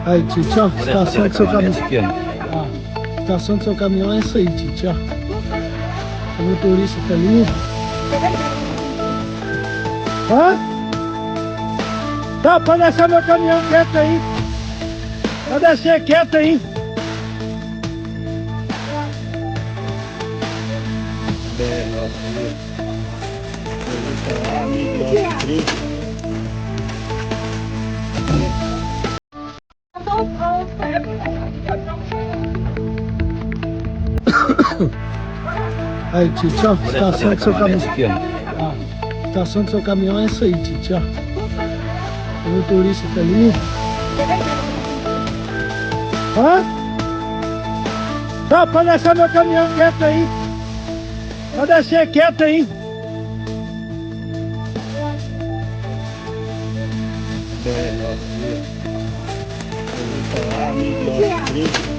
Aí, tchau. Estação do seu caminhão. Estação do seu caminhão é essa aí, tchau. O motorista tá ali. Hã? Tá, pode deixar meu caminhão quieto aí. Pode deixar quieto aí. Aí, tchau. Estação do seu caminhão. Estação do seu caminhão é essa aí, tchau. O motorista tá ali. Hã? Tá, pode deixar meu caminhão quieto aí. Pode deixar quieto aí. Nossa,